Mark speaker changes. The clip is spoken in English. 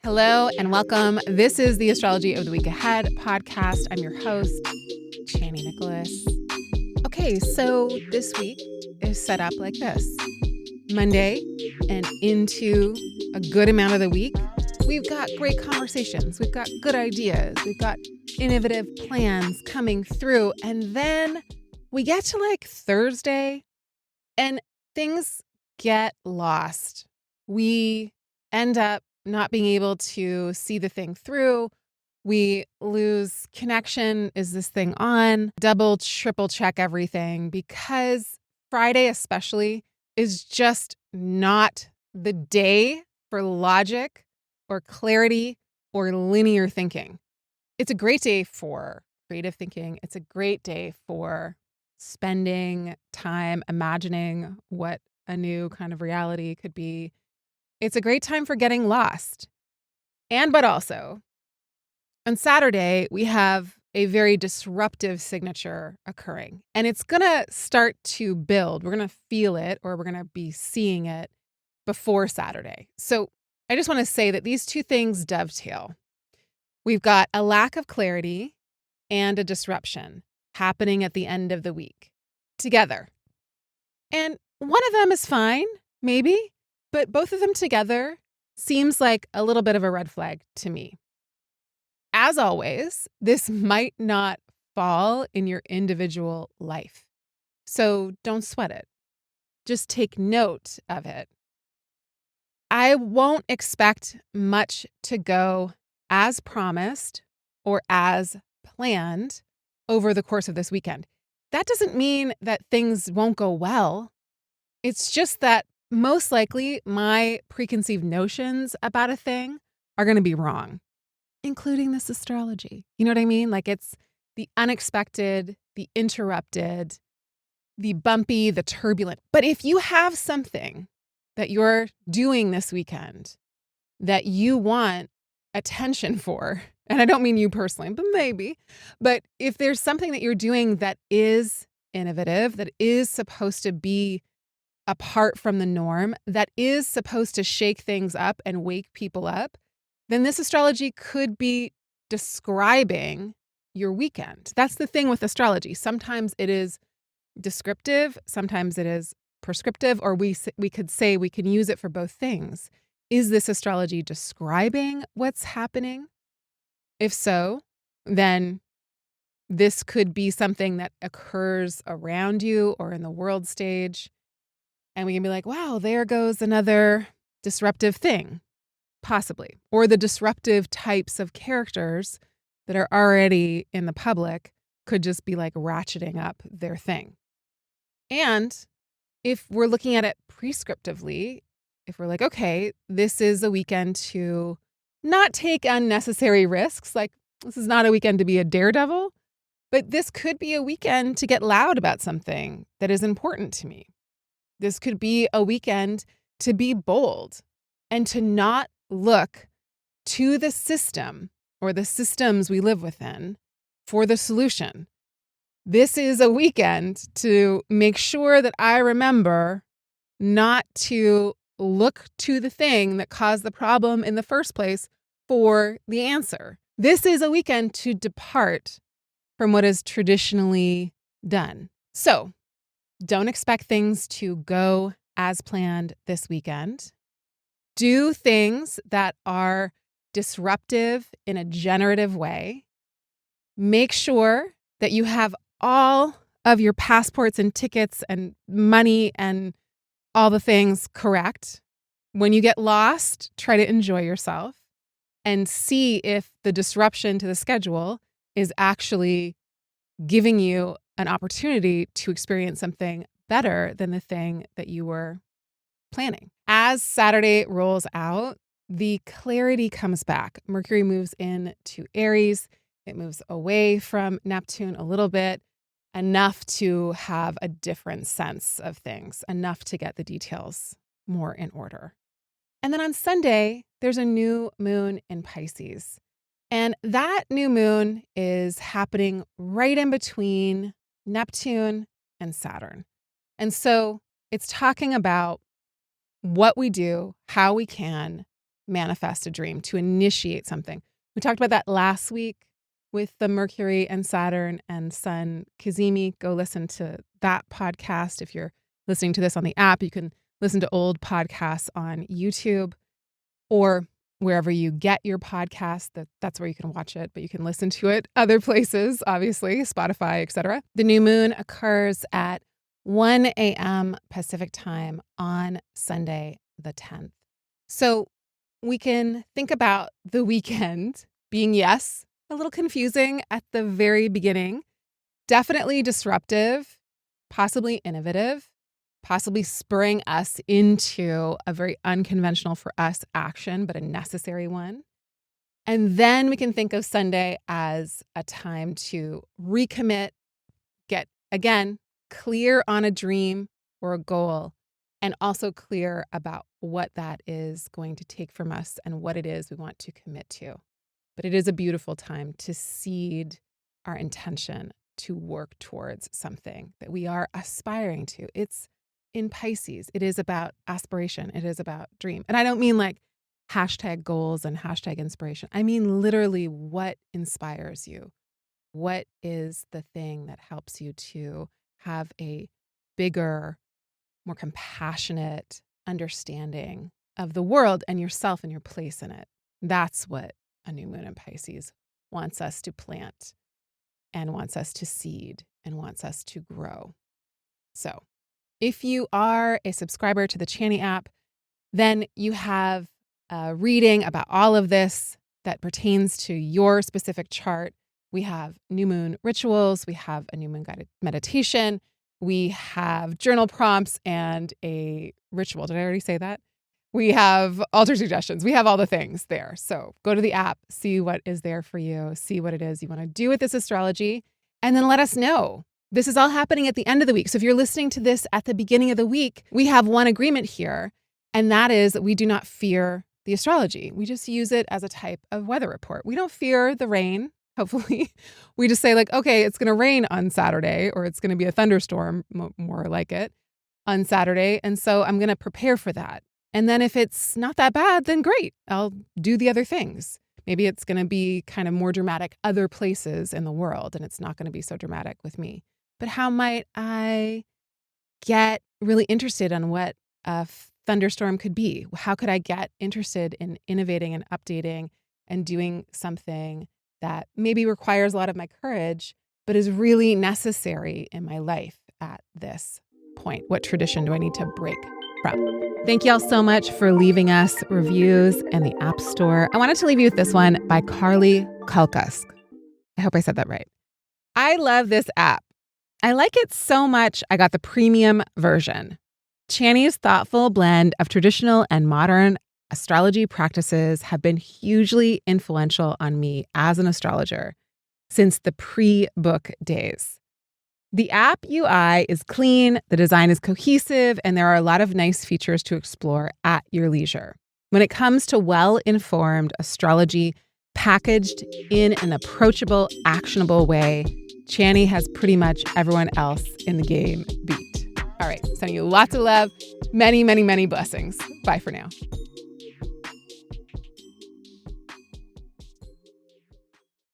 Speaker 1: Hello and welcome. This is the Astrology of the Week Ahead podcast. I'm your host, Chani Nicholas. Okay, so this week is set up like this. Monday and into a good amount of the week, we've got great conversations. We've got good ideas. We've got innovative plans coming through. And then we get to like Thursday and things get lost. We end up not being able to see the thing through. We lose connection. Is this thing on? Double, triple check everything because Friday especially is just not the day for logic or clarity or linear thinking. It's a great day for creative thinking. It's a great day for spending time imagining what a new kind of reality could be. It's a great time for getting lost. But also, on Saturday, we have a very disruptive signature occurring. And it's going to start to build. We're going to feel it, or we're going to be seeing it before Saturday. So I just want to say that these two things dovetail. We've got a lack of clarity and a disruption happening at the end of the week together. And one of them is fine, maybe. But both of them together seems like a little bit of a red flag to me. As always, this might not fall in your individual life. So don't sweat it. Just take note of it. I won't expect much to go as promised or as planned over the course of this weekend. That doesn't mean that things won't go well. It's just that most likely, my preconceived notions about a thing are going to be wrong, including this astrology. You know what I mean? Like it's the unexpected, the interrupted, the bumpy, the turbulent. But if you have something that you're doing this weekend that you want attention for, and I don't mean you personally, but maybe, but if there's something that you're doing that is innovative, that is supposed to be apart from the norm, that is supposed to shake things up and wake people up, then this astrology could be describing your weekend. That's the thing with astrology. Sometimes it is descriptive, sometimes it is prescriptive, or we could say we can use it for both things. Is this astrology describing what's happening? If so, then this could be something that occurs around you or in the world stage. And we can be like, wow, there goes another disruptive thing, possibly. Or the disruptive types of characters that are already in the public could just be like ratcheting up their thing. And if we're looking at it prescriptively, if we're like, okay, this is a weekend to not take unnecessary risks, like this is not a weekend to be a daredevil, but this could be a weekend to get loud about something that is important to me. This could be a weekend to be bold and to not look to the system or the systems we live within for the solution. This is a weekend to make sure that I remember not to look to the thing that caused the problem in the first place for the answer. This is a weekend to depart from what is traditionally done. So, don't expect things to go as planned this weekend. Do things that are disruptive in a generative way. Make sure that you have all of your passports and tickets and money and all the things correct. When you get lost, try to enjoy yourself and see if the disruption to the schedule is actually giving you an opportunity to experience something better than the thing that you were planning. As Saturday rolls out, the clarity comes back. Mercury moves into Aries. It moves away from Neptune a little bit, enough to have a different sense of things, enough to get the details more in order. And then on Sunday, there's a new moon in Pisces. And that new moon is happening right in between Neptune and Saturn. And so it's talking about what we do, how we can manifest a dream, to initiate something. We talked about that last week with the Mercury and Saturn and Sun Cazimi. Go listen to that podcast. If you're listening to this on the app, you can listen to old podcasts on YouTube or wherever you get your podcast. That's where you can watch it, but you can listen to it other places, obviously, Spotify, etc. The new moon occurs at 1 a.m. Pacific time on Sunday, the 10th. So we can think about the weekend being, yes, a little confusing at the very beginning, definitely disruptive, possibly innovative, possibly spurring us into a very unconventional for us action, but a necessary one. And then we can think of Sunday as a time to recommit, get, again, clear on a dream or a goal, and also clear about what that is going to take from us and what it is we want to commit to. But it is a beautiful time to seed our intention to work towards something that we are aspiring to. It's in Pisces. It is about aspiration. It is about dream. And I don't mean like hashtag goals and hashtag inspiration. I mean literally what inspires you. What is the thing that helps you to have a bigger, more compassionate understanding of the world and yourself and your place in it? That's what a new moon in Pisces wants us to plant and wants us to seed and wants us to grow. So if you are a subscriber to the Chani app, then you have a reading about all of this that pertains to your specific chart. We have new moon rituals. We have a new moon guided meditation. We have journal prompts and a ritual. Did I already say that? We have altar suggestions. We have all the things there. So go to the app, see what is there for you, see what it is you want to do with this astrology, and then let us know. This is all happening at the end of the week. So if you're listening to this at the beginning of the week, we have one agreement here, and that is that we do not fear the astrology. We just use it as a type of weather report. We don't fear the rain, hopefully. We just say like, okay, it's going to rain on Saturday, or it's going to be a thunderstorm, more like it, on Saturday. And so I'm going to prepare for that. And then if it's not that bad, then great. I'll do the other things. Maybe it's going to be kind of more dramatic other places in the world, and it's not going to be so dramatic with me. But how might I get really interested in what a thunderstorm could be? How could I get interested in innovating and updating and doing something that maybe requires a lot of my courage, but is really necessary in my life at this point? What tradition do I need to break from? Thank you all so much for leaving us reviews in the App Store. I wanted to leave you with this one by Carly Kalkusk. I hope I said that right. I love this app. I like it so much, I got the premium version. Chani's thoughtful blend of traditional and modern astrology practices have been hugely influential on me as an astrologer since the pre-book days. The app UI is clean, the design is cohesive, and there are a lot of nice features to explore at your leisure. When it comes to well-informed astrology packaged in an approachable, actionable way, Chani has pretty much everyone else in the game beat. All right, sending you lots of love, many, many, many blessings. Bye for now.